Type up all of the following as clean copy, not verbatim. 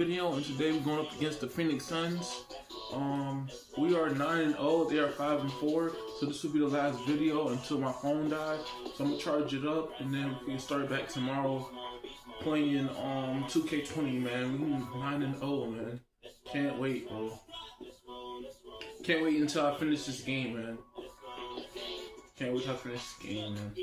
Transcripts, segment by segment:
Video, and today we're going up against the Phoenix Suns. We are 9-0, they are 5-4, so this will be the last video until my phone dies. So I'm gonna charge it up and then we can start back tomorrow playing 2K20, man. We 9-0, man. Can't wait, bro. Can't wait until I finish this game, man. Can't wait till I finish this game, man.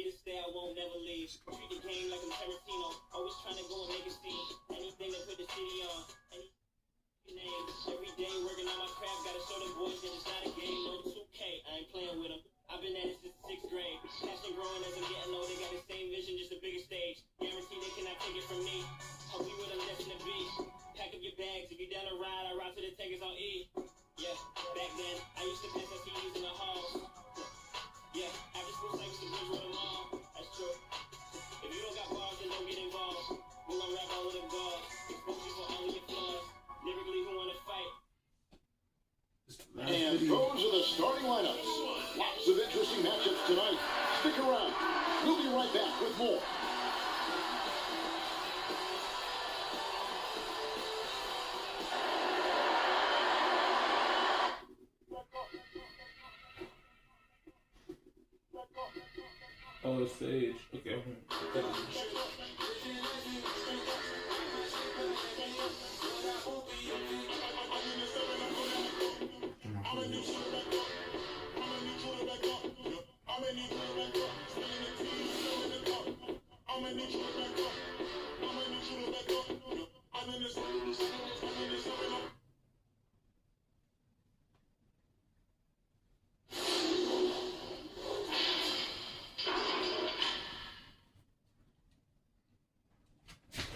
Every day working on my craft, gotta show them boys that it's not a game, no 2K, I ain't playing with them. I've been at it since 6th grade. Passion growing as I'm getting older, got the same vision, just a bigger stage. Guarantee they cannot take it from me. I'll be what I'm destined to be. Pack up your bags, if you down to ride, I ride to the tankers on E. Yeah, back then, I used to piss STDs in the halls. Yeah, after school, I used to binge with them all. That's true. If you don't got bars, then don't get involved. We'll unwrap all of them guards. Expose you for all of your flaws. Lyrically, who wanna fight? And those are the starting lineups. Lots of interesting matchups tonight. Stick around. We'll be right back with more. Oh, the stage. Okay.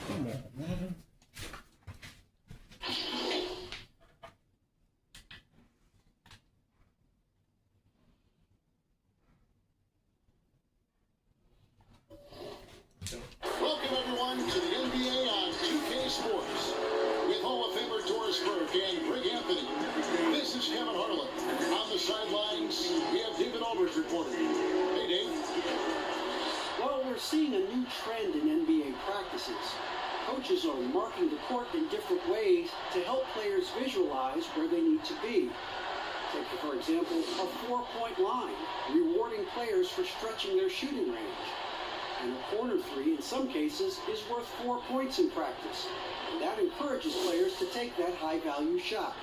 Come on, man. Welcome, everyone, to the NBA on 2K Sports. With Hall of Famer Doris Burke and Greg Anthony, this is Kevin Harlan. On the sidelines, we have David Aldridge reporting. Hey, Dave. Well, we're seeing a new trend in NBA practices. Coaches are marking the court in different ways to help players visualize where they need to be. Take, for example, a four-point line, rewarding players for stretching their shooting range. And a corner three, in some cases, is worth 4 points in practice. And that encourages players to take that high-value shot.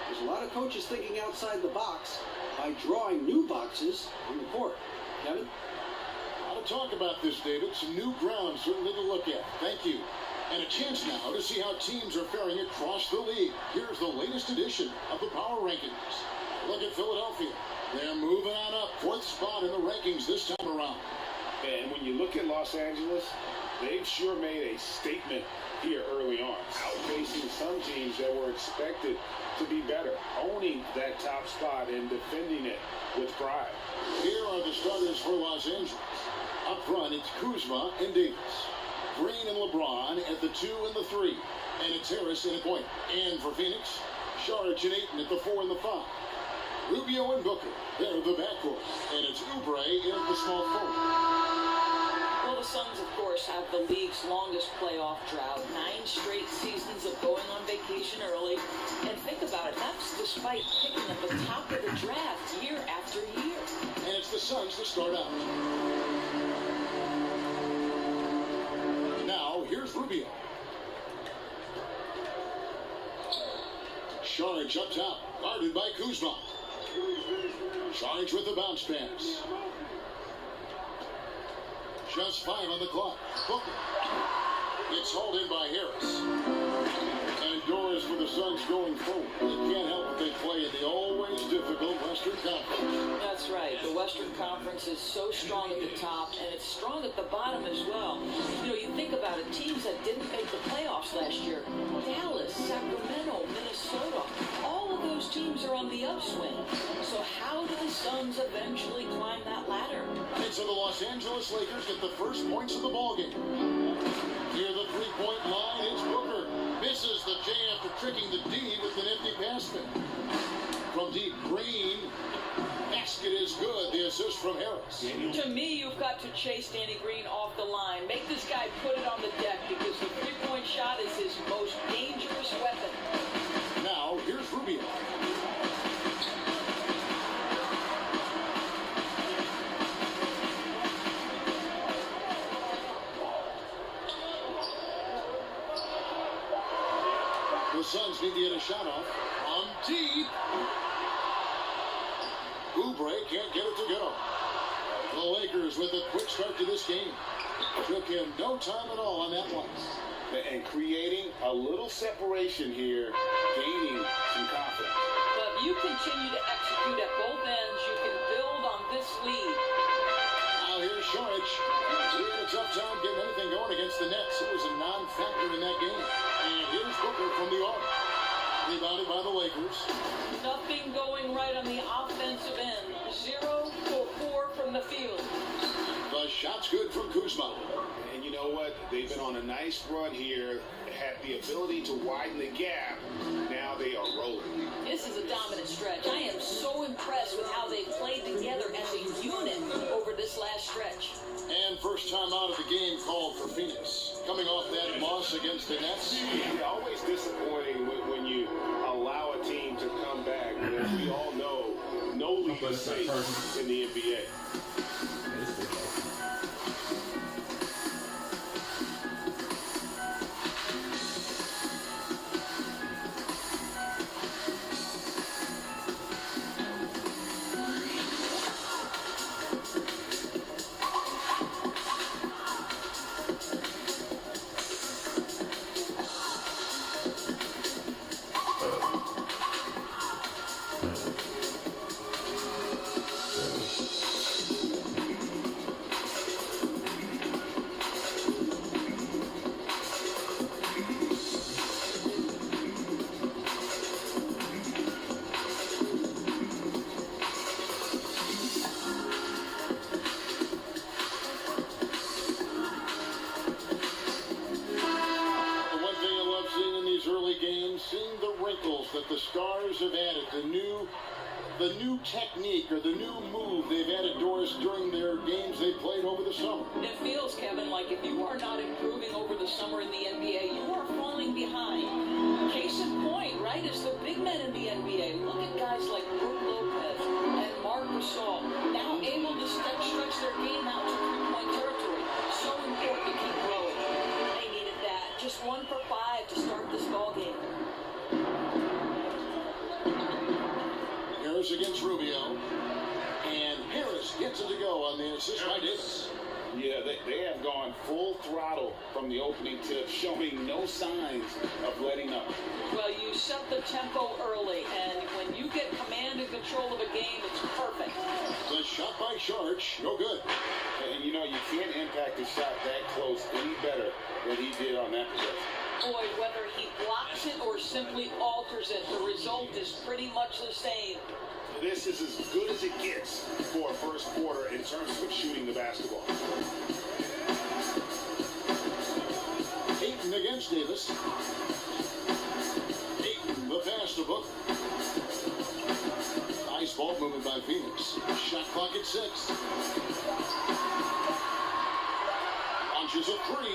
There's a lot of coaches thinking outside the box by drawing new boxes on the court. Kevin? A lot of talk about this, David. Some new ground certainly to look at. Thank you. And a chance now to see how teams are faring across the league. Here's the latest edition of the Power Rankings. Look at Philadelphia. They're moving on up. 4th spot in the rankings this time around. And when you look at Los Angeles, they've sure made a statement here early on, outpacing some teams that were expected to be better, owning that top spot and defending it with pride. Here are the starters for Los Angeles. Up front, it's Kuzma and Davis. Green and LeBron at the 2 and the 3. And it's Harris in a point. And for Phoenix, Saric and Ayton at the 4 and the 5. Rubio and Booker, they're the backcourt. And it's Oubre in at the small forward. Well, the Suns, of course, have the league's longest playoff drought. 9 straight seasons of going on vacation early. And think about it, that's despite picking at the top of the draft year after year. And it's the Suns to start out. Now, here's Rubio. Saric up top, guarded by Kuzma. Saric with the bounce pass. Just 5 on the clock. Booker. It's hauled in by Harris. And doors for the Suns going forward. They can't help but they play in the always difficult Western Conference. That's right. The Western Conference is so strong at the top, and it's strong at the bottom as well. You know, you think about it, teams that didn't make the playoffs last year, Dallas, Sacramento, Minnesota, all of those teams are on the upswing. So how do the Suns eventually climb that ladder? And so the Los Angeles Lakers get the first points of the ballgame. Near the three-point line, it's Booker. Misses the J after tricking the D with an empty pass. from deep. Green. Basket is good. The assist from Harris. To me, you've got to chase Danny Green off the line. Make this guy put it on the deck because the three-point shot is his most dangerous weapon. Now, here's Rubio. The Suns need to get a shot off. On deep. Oubre can't get it to go. The Lakers with a quick start to this game. Took him no time at all on that one. And creating a little separation here, gaining some confidence. But if you continue to execute at both ends, you can build on this lead. Now here's Saric. He had a tough time getting anything going against the Nets. He was a non-factor in that game. And here's Booker from the arc. Rebounded by the Lakers. Nothing going right on the offensive end. 0 for 4 from the field. The shot's good from Kuzma. And you know what? They've been on a nice run here, had the ability to widen the gap. Now they are rolling. This is a dominant stretch. I am so impressed with how they played together as a unit over this last stretch. And first time out of the game called for Phoenix. Coming off that loss against the Nets. It's always disappointing when you allow a team to come back. As we all know, no league is safe in the NBA. That the Stars have added, the new technique or the new move they've added, Doris, during their games they played over the summer. It feels, Kevin, like if you are not improving over the summer in the NBA, you are falling behind. Case in point, right, is the big men in the NBA. Look at guys like Brook Lopez and Marc Gasol, now able to stretch their game out to three-point territory. So important to keep growing. They needed that. Just 1 for 5 to start this ball game. Harris against Rubio. And Harris gets it to go on the assist by Davis. Yeah, they have gone full throttle from the opening tip, showing no signs of letting up. Well, you set the tempo early, and when you get command and control of a game, it's perfect. The shot by Saric, no good. And you know, you can't impact a shot that close any better than he did on that possession. Boy, whether he blocks it or simply alters it, the result is pretty much the same. This is as good as it gets for a first quarter in terms of shooting the basketball. Ayton against Davis. Ayton, the pass to Booker. Nice ball movement by Phoenix. Shot clock at 6. Launches a 3.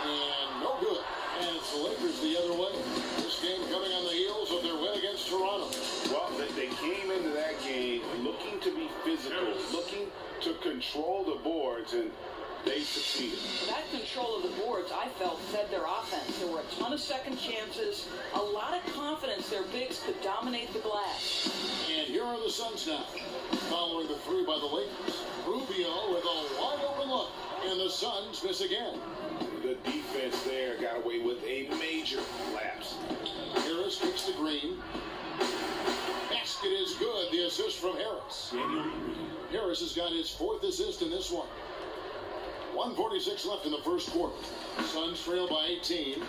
And no good. And it's the Lakers the other way. This game coming on the heels of their win against Toronto. Well, they came into that game looking to be physical, looking to control the boards, and they succeeded. That control of the boards, I felt, fed their offense. There were a ton of second chances, a lot of confidence their bigs could dominate the glass. And here are the Suns now, following the 3 by the Lakers. Rubio with a wide open look, and the Suns miss again. The defense there got away with a major lapse. Harris kicks to Green. Basket is good. The assist from Harris. Harris has got his 4th assist in this one. 1:46 left in the first quarter. Suns trail by 18.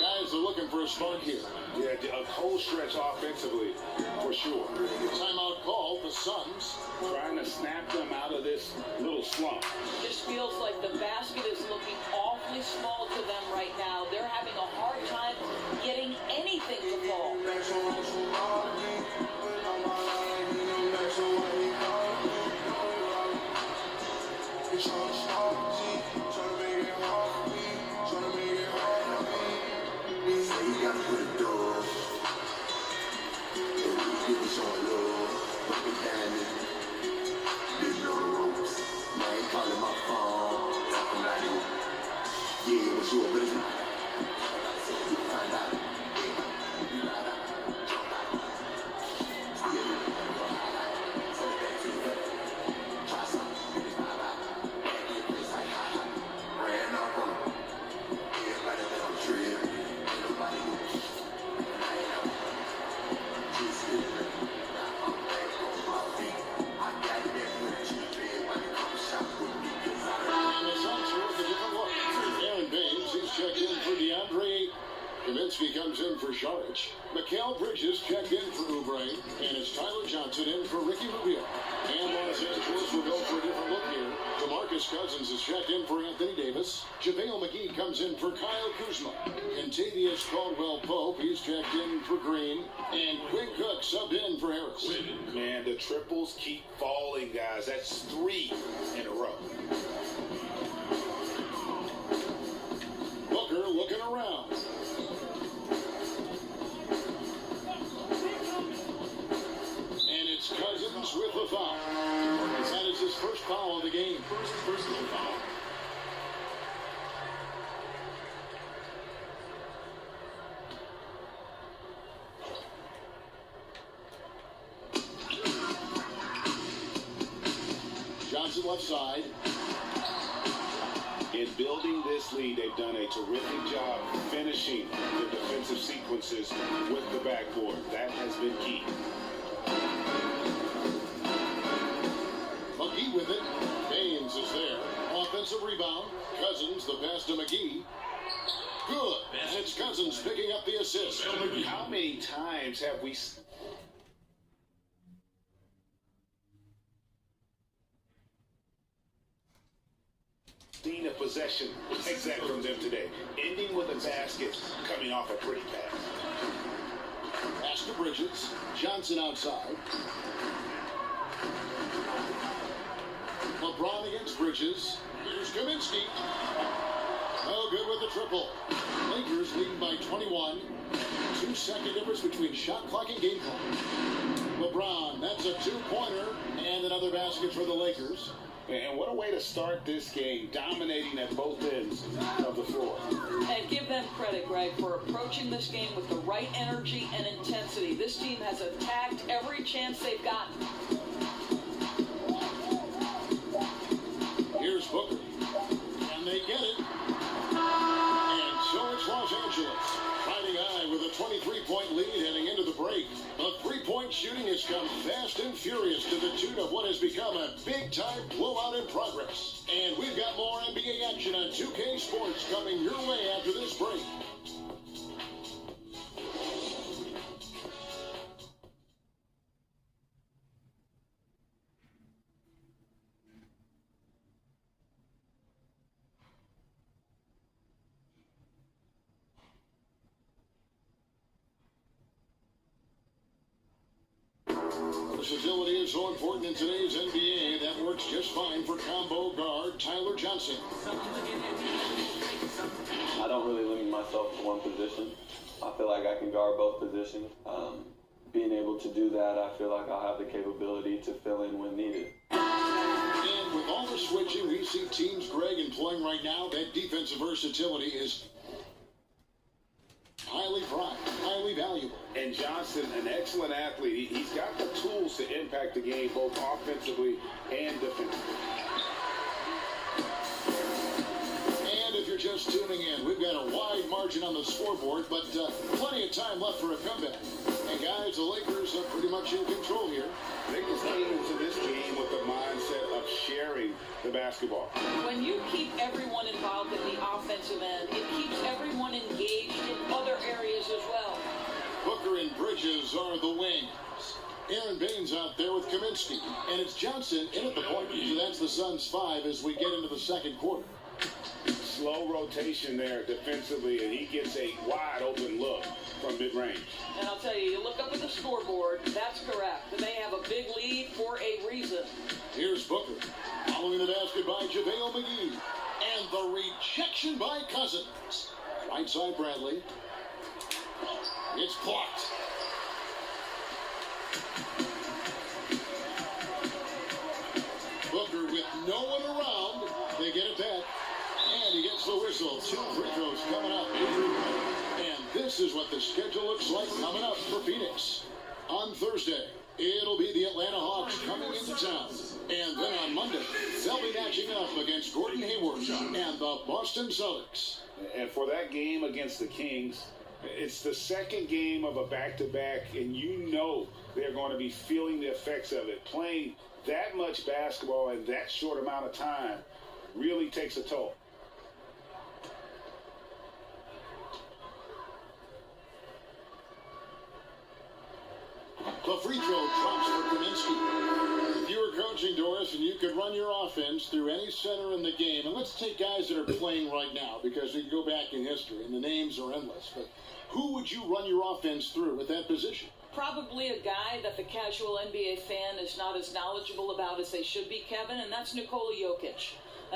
Guys are looking for a spark here. Yeah, a cold stretch offensively, for sure. Timeout called. The Suns trying to snap them out of this little slump. This feels like the basket is looking awfully small to them right now. They're having a hard time getting anything to fall. got to put it down. Give me some love, put me down in. Big on the ropes. Man, ain't calling my phone. I'm like, yeah, what's your business? Find out. Kaminsky comes in for Saric. Mikal Bridges checked in for Oubre. And it's Tyler Johnson in for Ricky Rubio. And Los Angeles will go for a different look here. DeMarcus Cousins is checked in for Anthony Davis. JaVale McGee comes in for Kyle Kuzma. Contavious Caldwell-Pope, he's checked in for Green. And Quinn Cook subbed in for Harris. Man, the triples keep falling, guys. That's 3 in a row. Booker looking around. And it's Cousins with the foul. That is his first foul of the game. First foul. Johnson left side. In building this lead, they've done a terrific job finishing the defensive sequences with the backboard. That has been key. McGee with it. Baines is there. Offensive rebound. Cousins, the pass to McGee. Good. And it's Cousins picking up the assist. How many times have we seen a possession exact from them today, ending with a basket coming off a pretty pass? Pass to Bridges. Johnson outside. LeBron against Bridges. Here's Kaminsky. No good with the triple. Lakers leading by 21. 2-second difference between shot clock and game clock. LeBron, that's a 2-pointer. And another basket for the Lakers. And what a way to start this game, dominating at both ends of the floor. And give them credit, Greg, for approaching this game with the right energy and intensity. This team has attacked every chance they've gotten. Here's Booker. And they get it. And so it's Los Angeles. Fighting high with a 23-point lead heading into the break. The three-point shooting has come fast and furious to the tune of what has become a big-time blowout in progress. And we've got more NBA action on 2K Sports coming your way after this break. Versatility is so important in today's NBA. That works just fine for combo guard Tyler Johnson. I don't really limit myself to one position. I feel like I can guard both positions. Being able to do that, I feel like I'll have the capability to fill in when needed. And with all the switching we see teams, Greg, employing right now, that defensive versatility is highly prized, highly valuable. And Johnson, an excellent athlete. He's got the tools to impact the game both offensively and defensively. And if you're just tuning in, we've got a wide margin on the scoreboard, but plenty of time left for a comeback. And guys, the Lakers are pretty much in control here. They just came into this game with the mindset of sharing the basketball. When you keep everyone involved in the offensive end, it keeps everyone engaged in other areas as well. Booker and Bridges are the wings. Aaron Baines out there with Kaminsky. And it's Johnson in at the point. So that's the Suns' 5 as we get into the second quarter. Slow rotation there defensively, and he gets a wide open look from mid-range. And I'll tell you, you look up at the scoreboard, that's correct. They have a big lead for a reason. Here's Booker. Following the basket by JaVale McGee. And the rejection by Cousins. Right side Bradley. It's blocked. Booker with no one around. They get it back. And he gets the whistle. 2 free throws coming up. And this is what the schedule looks like coming up for Phoenix. On Thursday, it'll be the Atlanta Hawks coming into town. And then on Monday, they'll be matching up against Gordon Hayward and the Boston Celtics. And for that game against the Kings, it's the second game of a back-to-back, and you know they're going to be feeling the effects of it. Playing that much basketball in that short amount of time really takes a toll. The free throw drops for Kaminsky. If you were coaching, Doris, and you could run your offense through any center in the game, and let's take guys that are playing right now because we can go back in history and the names are endless, but who would you run your offense through at that position? Probably a guy that the casual NBA fan is not as knowledgeable about as they should be, Kevin, and that's Nikola Jokic.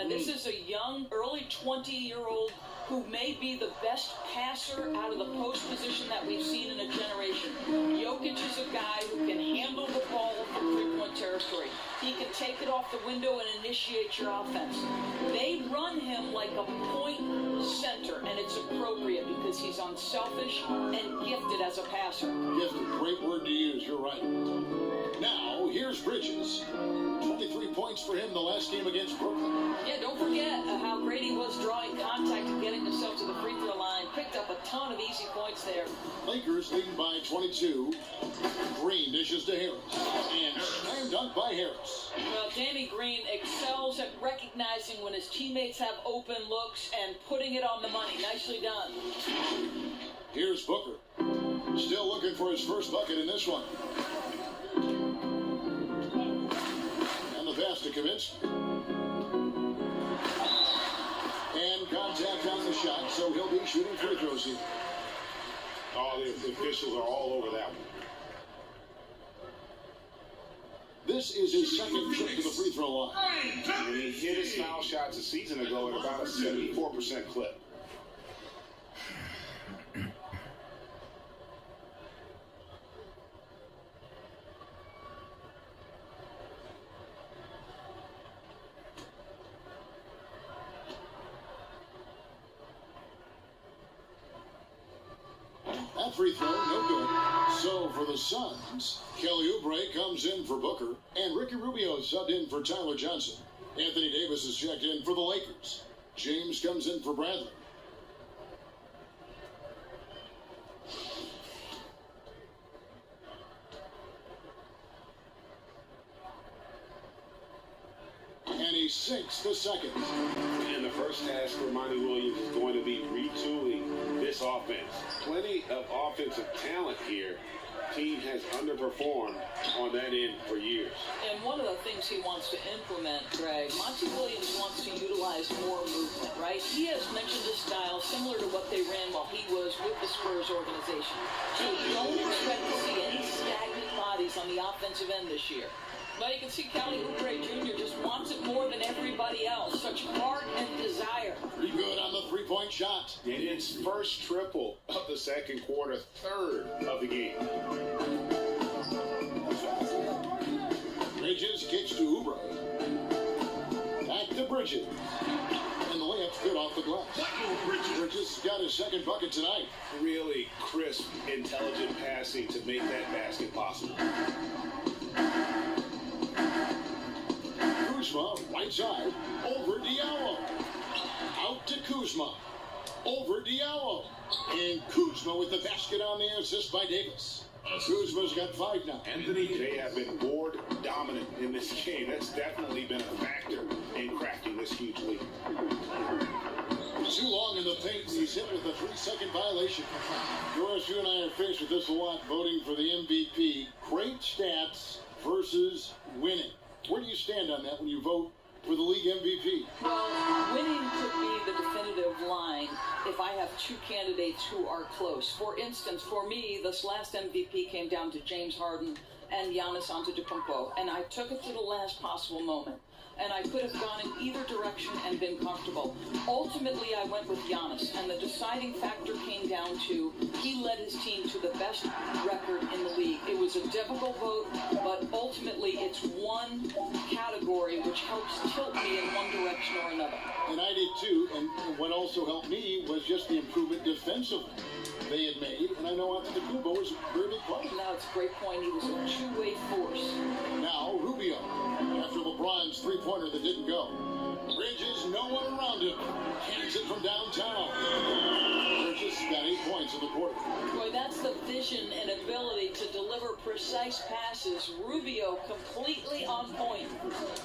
This is a young, early 20-year-old who may be the best passer out of the post position that we've seen in a generation. Jokic is a guy who can handle the ball from three-point territory. He can take it off the window and initiate your offense. They run him like a point center, and it's appropriate because he's unselfish and gifted as a passer. Gifted, great word to use, you're right. Now, here's Bridges. 23 points for him the last game against Brooklyn. Yeah, don't forget how great he was drawing contact and getting himself to the free throw line. Picked up a ton of easy points there. Lakers leading by 22. Green dishes to Harris. And slam dunk by Harris. Well, Danny Green excels at recognizing when his teammates have open looks and putting it on the money. Nicely done. Here's Booker. Still looking for his first bucket in this one. And the pass to Kaminsky. And contact on the shot, so he'll be shooting free throws here. Oh, the officials are all over that one. This is his second trip to the free throw line. And he hit his foul shots a season ago at about a 74% clip. That free throw, no good. So for the Suns, Kelly Oubre comes in for Booker, and Ricky Rubio subbed in for Tyler Johnson. Anthony Davis is checked in for the Lakers. James comes in for Bradley. And he sinks the second. And the first task for Monty Williams is going to be retooling this offense. Plenty of offensive talent here. Team has underperformed on that end for years. And one of the things he wants to implement, Greg, Monty Williams wants to utilize more movement, right? He has mentioned a style similar to what they ran while he was with the Spurs organization. So don't expect to see any stagnant bodies on the offensive end this year. But you can see Kelly Oubre Jr. just wants it more than everybody else. Such heart and desire. Pretty good on the three-point shot. And it's first triple of the second quarter, third of the game. Bridges kicks to Oubre. Back to Bridges. And the layup's good off the glass. Bridges got his second bucket tonight. Really crisp, intelligent passing to make that basket possible. Kuzma, right side, over Diallo. Out to Kuzma. Over Diallo. And Kuzma with the basket on the assist by Davis. Kuzma's got 5 now. They have been board dominant in this game. That's definitely been a factor in cracking this huge lead. Too long in the paint. He's hit with a 3-second violation. Doris, you and I are faced with this a lot, voting for the MVP. Great stats versus winning. Where do you stand on that when you vote for the league MVP? Well, winning could be the definitive line if I have two candidates who are close. For instance, for me, this last MVP came down to James Harden and Giannis Antetokounmpo, and I took it to the last possible moment. and I could have gone in either direction and been comfortable. Ultimately, I went with Giannis, and the deciding factor came down to he led his team to the best record in the league. It was a difficult vote, but ultimately it's one category which helps tilt me in one direction or another. And I did too, and what also helped me was just the improvement defensively they had made, and I know Antetokounmpo was a very big part of it. Now, it's a great point. He was a two-way force. Now, Rubio, after LeBron's three-pointer that didn't go. Bridges, no one around him. Cannons it from downtown. Bridges got 8 points in the quarter. Boy, that's the vision and ability to deliver precise passes. Rubio completely on point.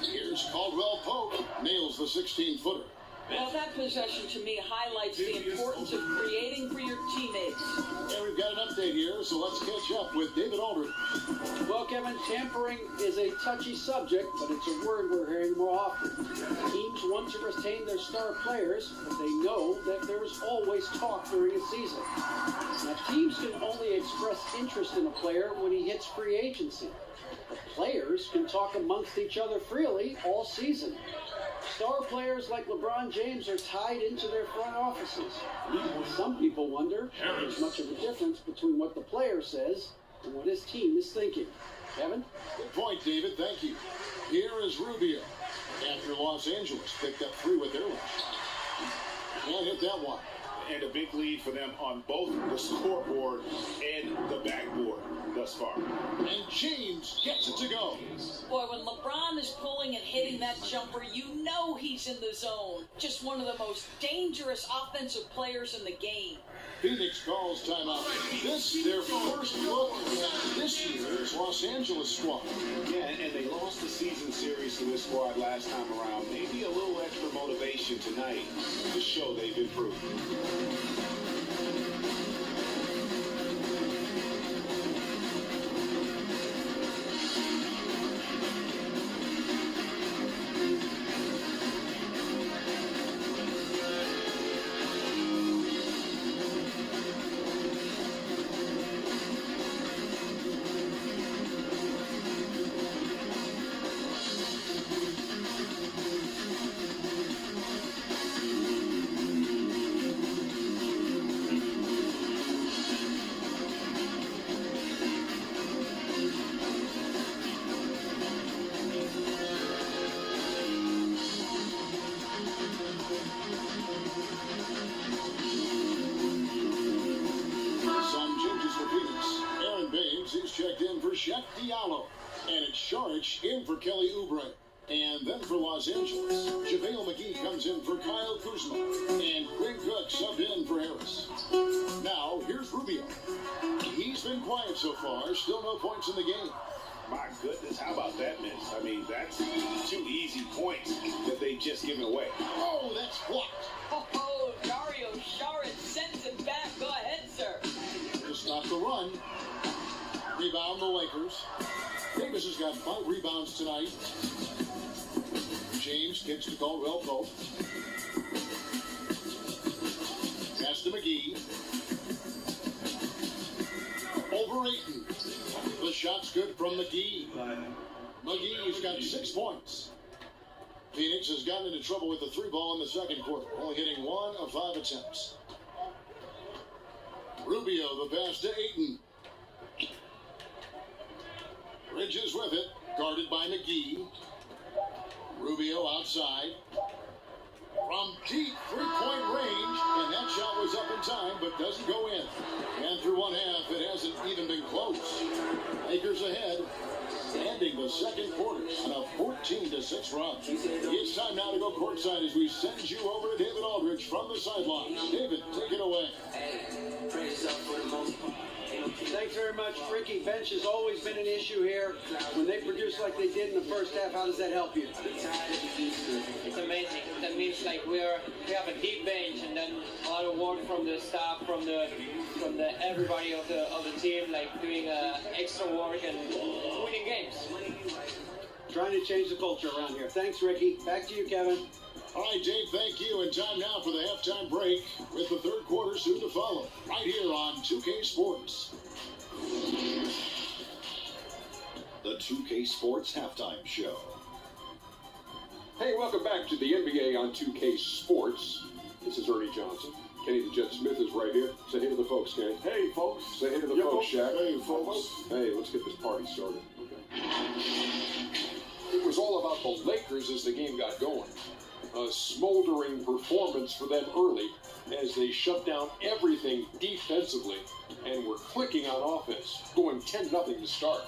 Here's Caldwell Pope. Nails the 16-footer. Well, that possession to me highlights the importance of creating for your teammates. And we've got an update here, so let's catch up with David Aldridge. Well, Kevin, tampering is a touchy subject, but it's a word we're hearing more often. Teams want to retain their star players, but they know that there's always talk during a season. Now, teams can only express interest in a player when he hits free agency. But players can talk amongst each other freely all season. Star players like LeBron James are tied into their front offices. Some people wonder if there's much of a difference between what the player says and what his team is thinking. Kevin? Good point, David. Thank you. Here is Rubio. After Los Angeles picked up 3 with their lunch. Can't hit that one. And a big lead for them on both the scoreboard and the backboard thus far. And James gets it to go. Boy, when LeBron is pulling and hitting that jumper, you know he's in the zone. Just one of the most dangerous offensive players in the game. Phoenix calls timeout. This, their first look at this year's Los Angeles squad. Yeah, and they lost the season series to this squad last time around. Maybe a little extra motivation tonight to show they've improved. Shaq Diallo. And it's Saric in for Kelly Oubre. And then for Los Angeles, JaVale McGee comes in for Kyle Kuzma. And Quinn Cook subbed in for Harris. Now, here's Rubio. He's been quiet so far. Still no points in the game. My goodness, how about that miss? I mean, that's 2 easy points that they've just given away. Oh, that's blocked. Oh, Dario Saric sends it back. Go ahead, sir. Just not the run. Rebound the Lakers. Davis has got 5 rebounds tonight. James gets to Caldwell Pope. Pass to McGee. Over Ayton. The shot's good from McGee. McGee's got 6 points. Phoenix has gotten into trouble with the 3-ball in the second quarter, only hitting 1 of 5 attempts. Rubio, the pass to Ayton. Bridges with it, guarded by McGee. Rubio outside. From deep 3-point range, and that shot was up in time, but doesn't go in. And through one half, it hasn't even been close. Lakers ahead, ending the second quarter on a 14-6 run. It's time now to go courtside as we send you over to David Aldridge from the sidelines. David, take it away. Thanks very much, Ricky. Bench has always been an issue here. When they produce like they did in the first half, how does that help you? It's amazing. That means like we have a deep bench, and then a lot of work from the staff, from the everybody of the team, like doing extra work and winning games. Trying to change the culture around here. Thanks, Ricky. Back to you, Kevin. All right, Dave, thank you. And time now for the halftime break with the third quarter soon to follow. Right here on 2K Sports. The 2K Sports Halftime Show. Hey, welcome back to the NBA on 2K Sports. This is Ernie Johnson. Kenny the Jet Smith is right here. Say hey to the folks, Kenny. Hey, folks. Say hey to the folks, Shaq. Hey, folks. Hey, let's get this party started. Okay. It was all about the Lakers as the game got going. A smoldering performance for them early as they shut down everything defensively and were clicking on offense, going 10-0 to start.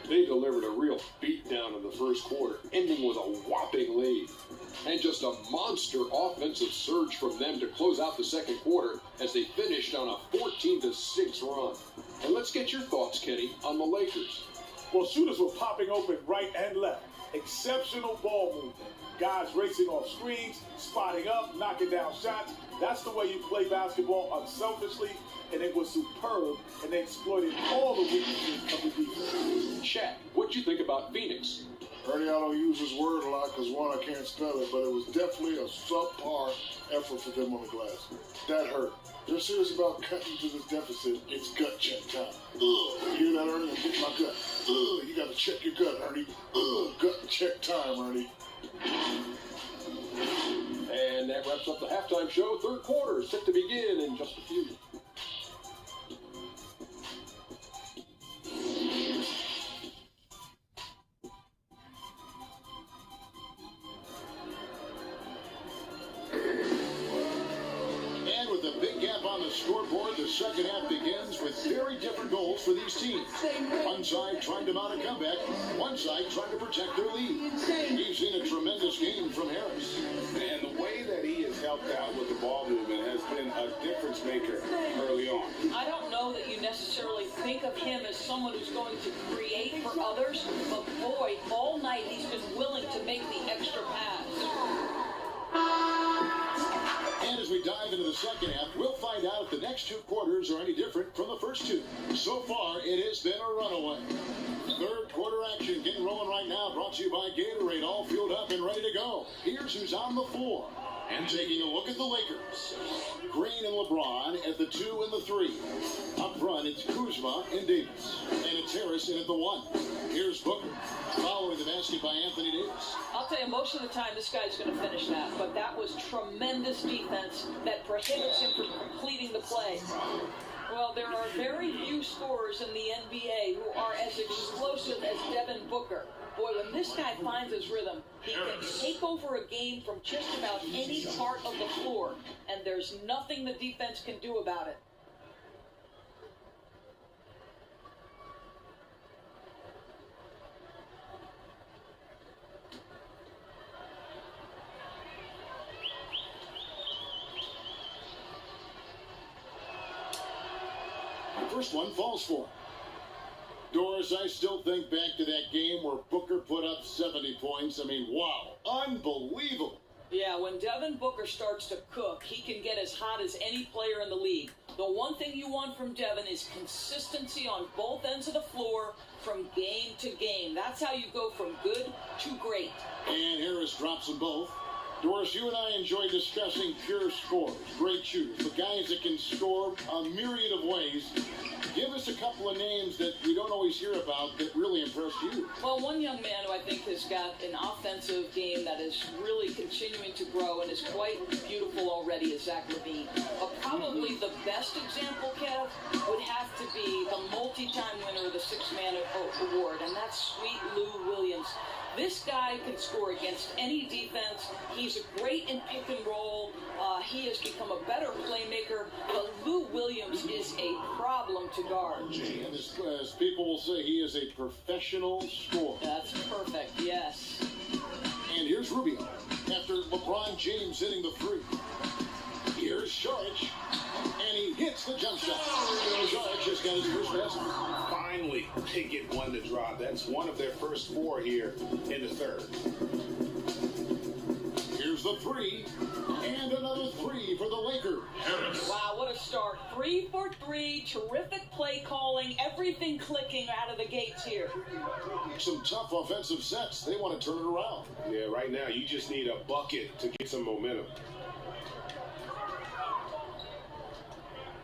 They delivered a real beatdown in the first quarter, ending with a whopping lead. And just a monster offensive surge from them to close out the second quarter as they finished on a 14-6 run. And let's get your thoughts, Kenny, on the Lakers. Well, shooters were popping open right and left. Exceptional ball movement. Guys racing off screens, spotting up, knocking down shots. That's the way you play basketball unselfishly, and it was superb, and they exploited all the weaknesses of the defense. Shaq, what'd you think about Phoenix? Ernie, I don't use this word a lot because, one, I can't spell it, but it was definitely a subpar effort for them on the glass. That hurt. They're serious about cutting to this deficit. It's gut check time. Ugh. You hear that, Ernie? I'm getting my gut. Ugh. You got to check your gut, Ernie. Ugh. Gut check time, Ernie. And that wraps up the halftime show. Third quarter is set to begin in just a few. And with a big gap on the scoreboard, the second half begins with very different goals for these teams. One side trying to mount a comeback, one side trying to protect their lead. We've seen a tremendous game from Harris. And the way that he has helped out with the ball movement has been a difference maker early on. I don't know that you necessarily think of him as someone who's going to create for others, but boy, all night he's been willing to make the extra pass. And as we dive into the second half, we'll find out if the next two quarters are any different from the first two. So far, it has been a runaway. Third quarter action getting rolling right now, brought to you by Gatorade, all fueled up and ready to go. Here's who's on the floor. And taking a look at the Lakers. Green and LeBron at the 2 and the 3. Up front, it's Kuzma and Davis. And it's Harris in at the 1. Here's Booker. Following the basket by Anthony Davis. I'll tell you, most of the time this guy's going to finish that, but that was tremendous defense that prohibits him from completing the play. Well, there are very few scorers in the NBA who are as explosive as Devin Booker. Boy, when this guy finds his rhythm, he can take over a game from just about any part of the floor, and there's nothing the defense can do about it. The first one falls for him. Doris, I still think back to that game where Booker put up 70 points. I mean, wow, unbelievable. Yeah, when Devin Booker starts to cook, he can get as hot as any player in the league. The one thing you want from Devin is consistency on both ends of the floor from game to game. That's how you go from good to great. And Harris drops them both. Doris, you and I enjoy discussing pure scorers, great shooters, the guys that can score a myriad of ways. Give us a couple of names that we don't always hear about that really impressed you. Well, one young man who I think has got an offensive game that is really continuing to grow and is quite beautiful already is Zach LaVine. Probably the best example, Kev, would have to be the multi-time winner of the Six-Man Award, and that's Sweet Lou Williams. This guy can score against any defense. He's great in pick and roll. He has become a better playmaker, but Lou Williams is a problem to guard. And as people will say, he is a professional scorer. That's perfect, yes. And here's Rubio after LeBron James hitting the 3. Here's Saric, and he hits the jump shot. Saric just got his first basket. Finally, they get one to drop. That's one of their first 4 here in the third. Here's the 3, and another 3 for the Lakers. Wow, what a start. 3 for 3, terrific play calling, everything clicking out of the gates here. Some tough offensive sets. They want to turn it around. Yeah, right now you just need a bucket to get some momentum.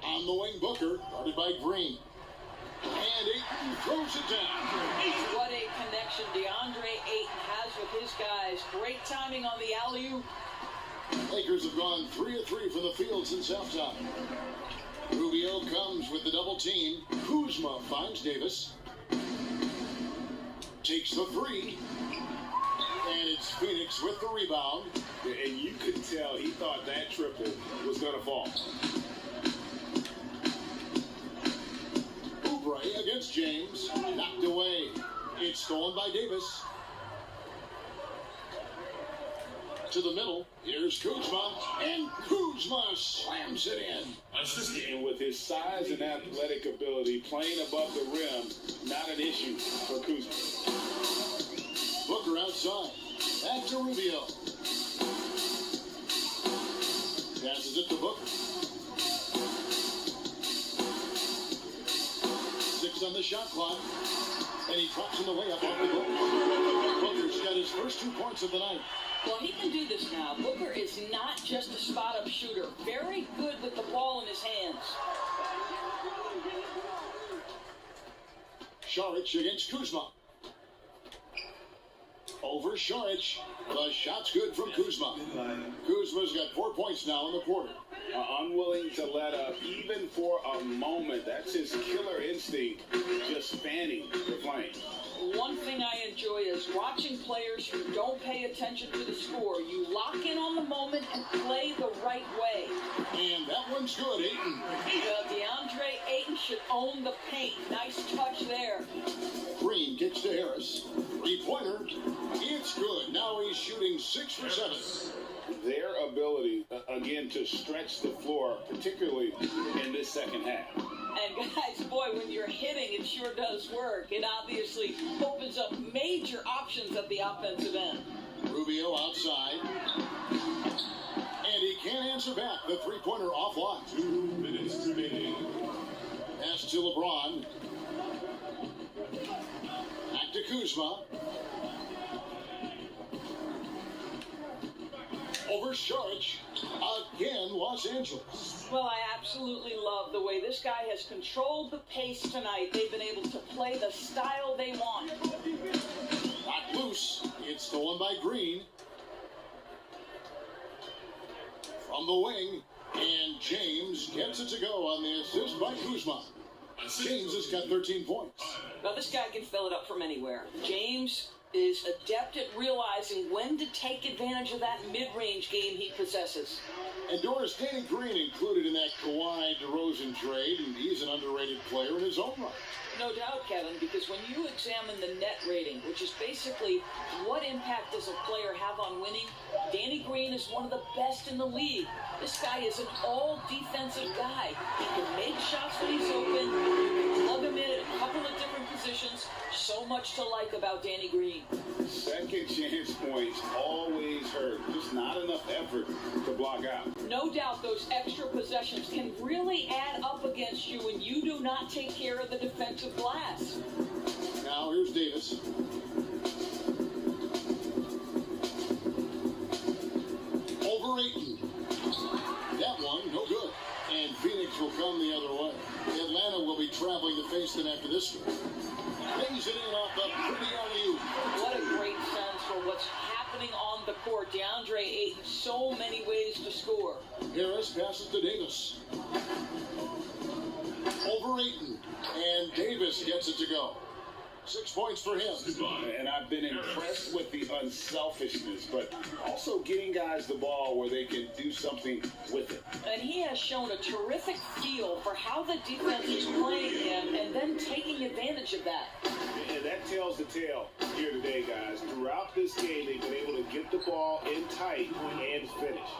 On the wing, Booker, guarded by Green. And Ayton throws it down. What a connection DeAndre Ayton has with his guys. Great timing on the alley-oop. Lakers have gone 3 of 3 from the field since halftime. Rubio comes with the double team. Kuzma finds Davis. Takes the three. And it's Phoenix with the rebound. And you could tell he thought that triple was going to fall. Oubre against James. Knocked away. It's stolen by Davis. To the middle. Here's Kuzma. And Kuzma slams it in. And with his size and athletic ability, playing above the rim, not an issue for Kuzma. Booker outside. Back to Rubio. Passes it to Booker. 6 on the shot clock. And he drops in the layup off the book. Booker's got his first 2 points of the night. Well, he can do this now. Booker is not just a spot-up shooter. Very good with the ball in his hands. Šarić against Kuzma. Over Šarić. The shot's good from Kuzma. Kuzma's got 4 points now in the quarter. Unwilling to let up even for a moment. That's his killer instinct, just fanning the flame. One thing I enjoy is watching players who don't pay attention to the score. You lock in on the moment and play the right way. And that one's good, Ayton. DeAndre Ayton should own the paint. Nice touch there. Green kicks to Harris. 3-pointer. It's good. Now he's shooting 6 for 7. Their ability, again, to stretch the floor, particularly in this second half. And guys, boy, when you're hitting, it sure does work. It obviously opens up major options at the offensive end. Rubio outside. And he can't answer back. The 3-pointer offline. 2 minutes remaining. Pass to LeBron. Back to Kuzma. Over Šarić. Again, Los Angeles. Well, I absolutely love the way this guy has controlled the pace tonight. They've been able to play the style they want. Not loose. It's stolen by Green. From the wing. And James gets it to go on the assist by Kuzma. James has got 13 points. Now, this guy can fill it up from anywhere. James is adept at realizing when to take advantage of that mid-range game he possesses. And Doris, Danny Green included in that Kawhi DeRozan trade, and he's an underrated player in his own right. No doubt, Kevin, because when you examine the net rating, which is basically what impact does a player have on winning, Danny Green is one of the best in the league. This guy is an all-defensive guy. He can make shots when he's open. You can plug him in at a couple of different positions. So much to like about Danny Green. Second chance points always hurt. Just not enough effort to block out. No doubt those extra possessions can really add up against you when you do not take care of the defensive glass. Now here's Davis. Over Ayton. That one, no good. And Phoenix will come the other way. Atlanta will be traveling to face them after this one. Lays it in off the pretty alley-oop. What a great sense for what's happening on the court. DeAndre Ayton, so many ways to score. Harris passes to Davis. Over Ayton. And Davis gets it to go. 6 points for him. And I've been impressed with the unselfishness, but also getting guys the ball where they can do something with it. And he has shown a terrific feel for how the defense is playing him and then taking advantage of that. And that tells the tale here today, guys. Throughout this game, they've been able to get the ball in tight and finish.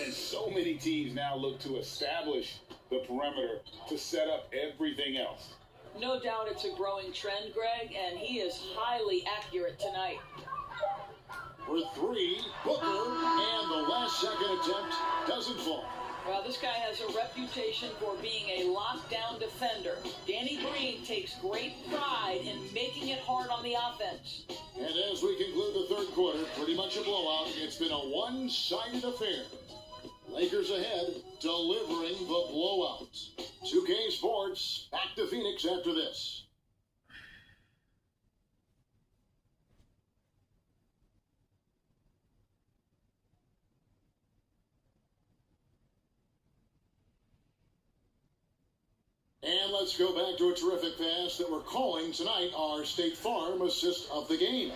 And so many teams now look to establish the perimeter to set up everything else. No doubt it's a growing trend, Greg, and he is highly accurate tonight. For 3, Booker, and the last second attempt doesn't fall. Well, this guy has a reputation for being a lockdown defender. Danny Green takes great pride in making it hard on the offense. And as we conclude the third quarter, pretty much a blowout. It's been a one-sided affair. Lakers ahead, delivering the blowout. 2K Sports, back Back to Phoenix after this. And let's go back to a terrific pass that we're calling tonight our State Farm assist of the game.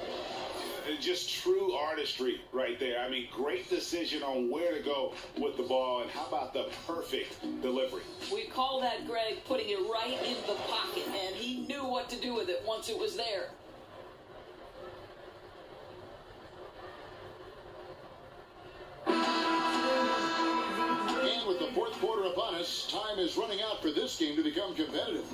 Just true artistry right there. I mean, great decision on where to go with the ball, and how about the perfect delivery? We call that, Greg, putting it right in the pocket, and he knew what to do with it once it was there. And with the fourth quarter upon us, time is running out for this game to become competitive.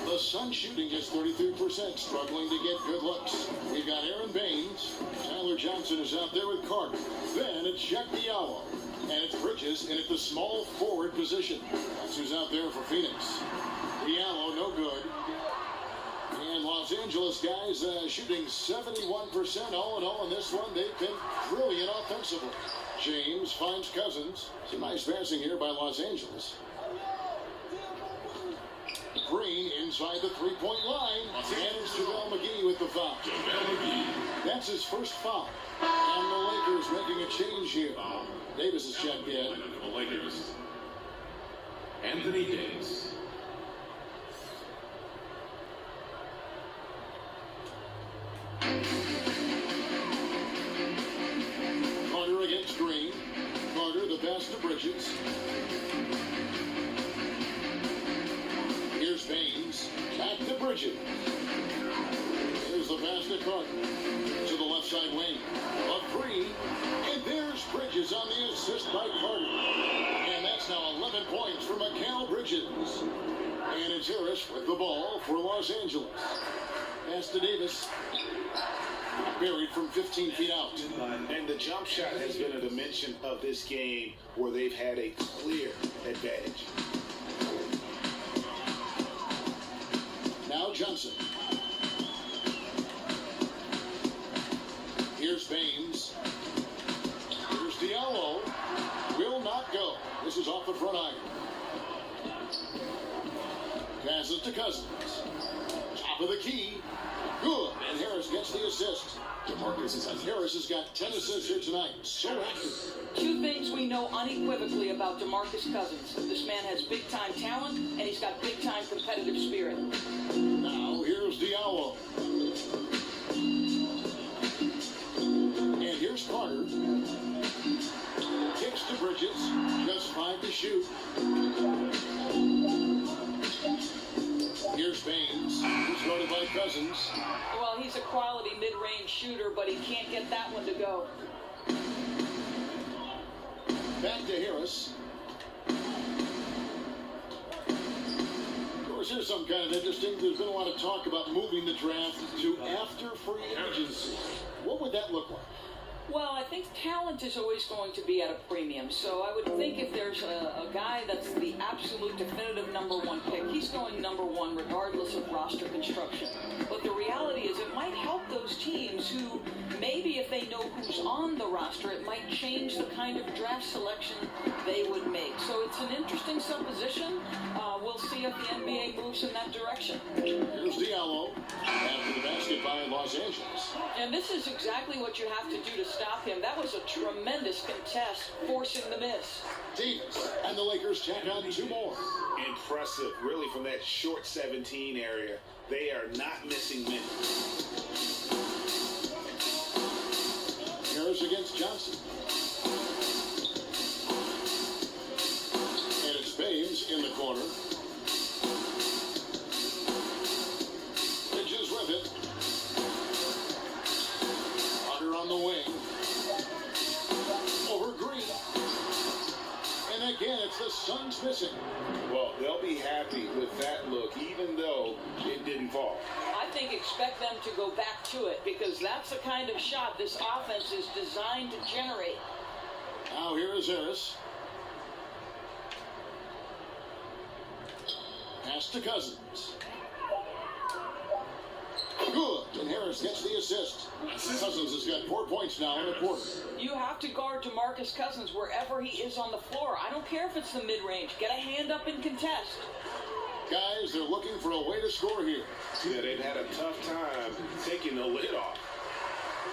The Sun shooting is 33%, struggling to get good looks. We've got Aaron Baines. Tyler Johnson is out there with Carter. Then it's Check Diallo. And it's Bridges in at the small forward position. That's who's out there for Phoenix. Diallo, no good. And Los Angeles guys shooting 71% all in all in this one. They've been brilliant offensively. James finds Cousins. Some nice passing here by Los Angeles. Green inside the three-point line. And it's JaVale McGee with the foul. That's his first foul. And the Lakers making a change here. Davis is checked in. The Lakers. Anthony Davis. Carter against Green. Carter the pass to Bridges. Here's Baines. Back to Bridges. Here's the pass to Carter. To the left side wing. A three. And there's Bridges on the assist by Carter. And that's now 11 points for Mikal Bridges. And it's Harris with the ball for Los Angeles. Pass to Davis. Buried from 15 feet out. And the jump shot has been a dimension of this game where they've had a clear advantage. Now Johnson. Here's Baines. Here's Diallo. Will not go. This is off the front iron. Passes to Cousins. Top of the key. Good. And Harris gets the assist. Harris has got 10 assists here tonight. So active. Two things we know unequivocally about DeMarcus Cousins. This man has big-time talent, and he's got big-time competitive spirit. Now, here's Diallo. And here's Carter. Kicks to Bridges. Just 5 to shoot. Here's Baines. He's guarded by Cousins. Well, he's a quality mid-range shooter, but he can't get that one to go. Back to Harris. Of course, here's something kind of interesting. There's been a lot of talk about moving the draft to after free agency. What would that look like? Well, I think talent is always going to be at a premium. So I would think if there's a guy that's the absolute definitive #1 pick, he's going #1 regardless of roster construction. But the reality is it might help those teams who maybe if they know who's on the roster, it might change the kind of draft selection they would make. So it's an interesting supposition. We'll see if the NBA moves in that direction. Here's Diallo after the basket by Los Angeles. And this is exactly what you have to do to stop him. That was a tremendous contest, forcing the miss. Davis and the Lakers tack on 2 more. Impressive, really, from that short 17 area. They are not missing minutes. Harris against Johnson. And it's Baines in the corner. Bridges with it. Carter on the wing. Over Green. And again, it's the Suns missing. Well, they'll be happy with that look, even though it didn't fall. I think expect them to go back to it because that's the kind of shot this offense is designed to generate. Now here is Harris. Pass to Cousins. Good. And Harris gets the assist. Cousins has got 4 points now in the quarter. You have to guard DeMarcus Cousins wherever he is on the floor. I don't care if it's the mid-range. Get a hand up and contest. Guys, they're looking for a way to score here. Yeah, they've had a tough time taking the lid off.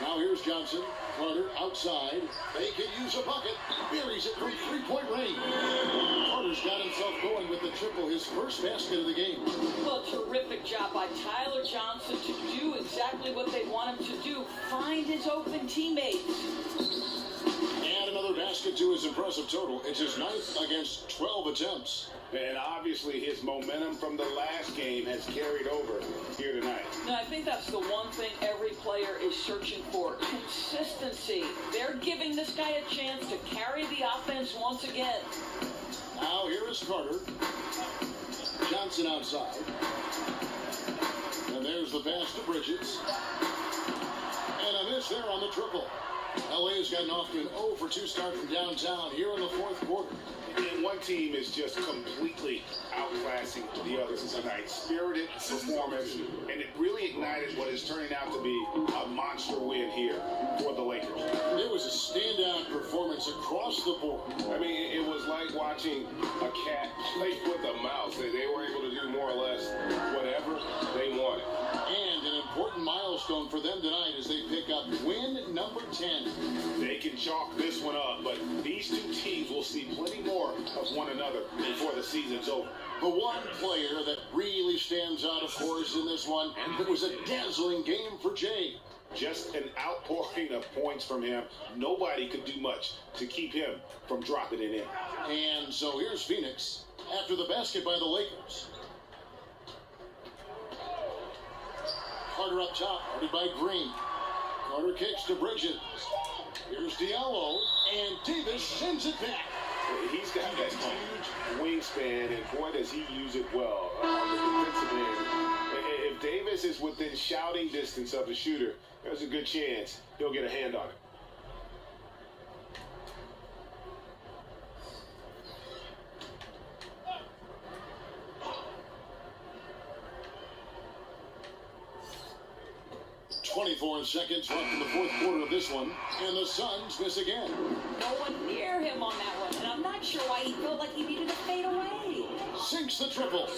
Now here's Johnson. Carter outside. They could use a bucket. Buries it from three-point range. Carter's got himself going with the triple, his first basket of the game. Well, terrific job by Tyler Johnson to do exactly what they want him to do. Find his open teammates. And another basket to his impressive total. It's his 9th against 12 attempts. And obviously his momentum from the last game has carried over here tonight. No, I think that's the one thing every player is searching for. Consistency. They're giving this guy a chance to carry the offense once again. Now here is Carter. Johnson outside. And there's the pass to Bridges. And a miss there on the triple. LA has gotten off to an 0 for 2 start from downtown here in the fourth quarter. And one team is just completely outclassing the others tonight. Spirited performance, and it really ignited what is turning out to be a monster win here for the Lakers. It was a standout performance across the board. I mean, it was like watching a cat play with a mouse. They were able to do more or less whatever they wanted. And an important milestone for them tonight as they pick up win number 10. They can chalk this one up, but these two teams will see plenty more of one another before the season's over. The one player that really stands out, of course, in this one, and it was a dazzling game for Jay. Just an outpouring of points from him. Nobody could do much to keep him from dropping it in. And so here's Phoenix after the basket by the Lakers. Carter up top, guarded by Green. Carter kicks to Bridges. Here's Diallo, and Davis sends it back. He's got that huge wingspan, and boy, does he use it well on the defensive end. If Davis is within shouting distance of the shooter, there's a good chance he'll get a hand on it. .24 seconds left in the fourth quarter of this one, and the Suns miss again. No one near him on that one, and I'm not sure why he felt like he needed to fade away. Sinks the triple.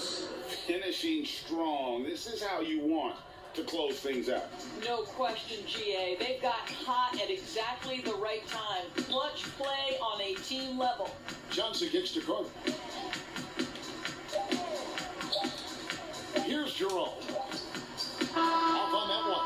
Finishing strong. This is how you want to close things out. No question, GA. They've got hot at exactly the right time. Clutch play on a team level. Johnson kicks to Carter. Here's Jerome. Off on that one.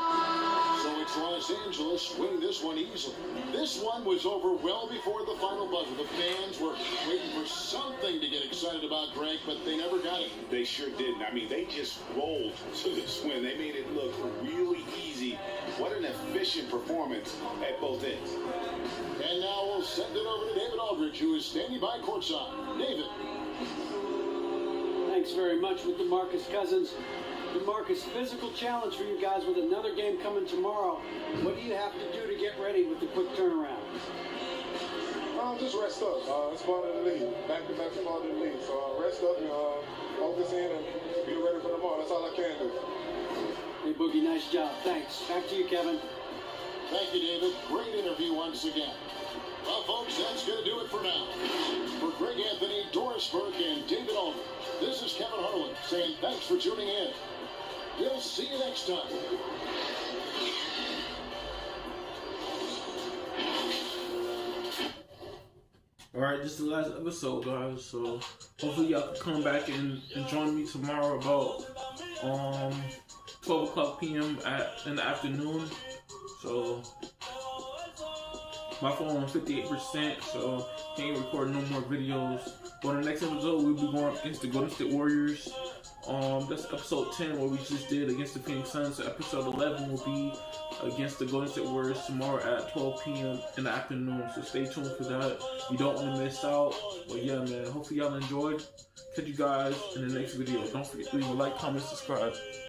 So it's Los Angeles winning this one easily. This one was over well before the final buzzer. The fans were waiting for something to get excited about, Greg, but they never got it. They sure didn't. I mean, they just rolled to this win. They made it look really easy. What an efficient performance at both ends. And now we'll send it over to David Aldridge, who is standing by courtside. David. Thanks very much with DeMarcus Cousins. DeMarcus, physical challenge for you guys with another game coming tomorrow. What do you have to do to get ready with the quick turnaround? Just rest up. It's part of the league. Back-to-back part of the league. So rest up and focus in and be ready for tomorrow. That's all I can do. Hey, Boogie, nice job. Thanks. Back to you, Kevin. Thank you, David. Great interview once again. Well, folks, that's going to do it for now. For Greg Anthony, Doris Burke, and David Aldridge, this is Kevin Harlan saying thanks for tuning in. We'll see you next time. Alright, this is the last episode, guys, so hopefully y'all can come back and join me tomorrow about 12 o'clock p.m. in the afternoon. So my phone on 58%, so can't record no more videos. But on the next episode, we'll be going against the Golden State Warriors. That's episode 10, what we just did against the Phoenix Suns. So episode 11 will be against the Golden State Warriors tomorrow at 12 p.m. in the afternoon. So stay tuned for that. You don't want to miss out. But yeah, man, hopefully y'all enjoyed. Catch you guys in the next video. Don't forget to leave a like, comment, subscribe.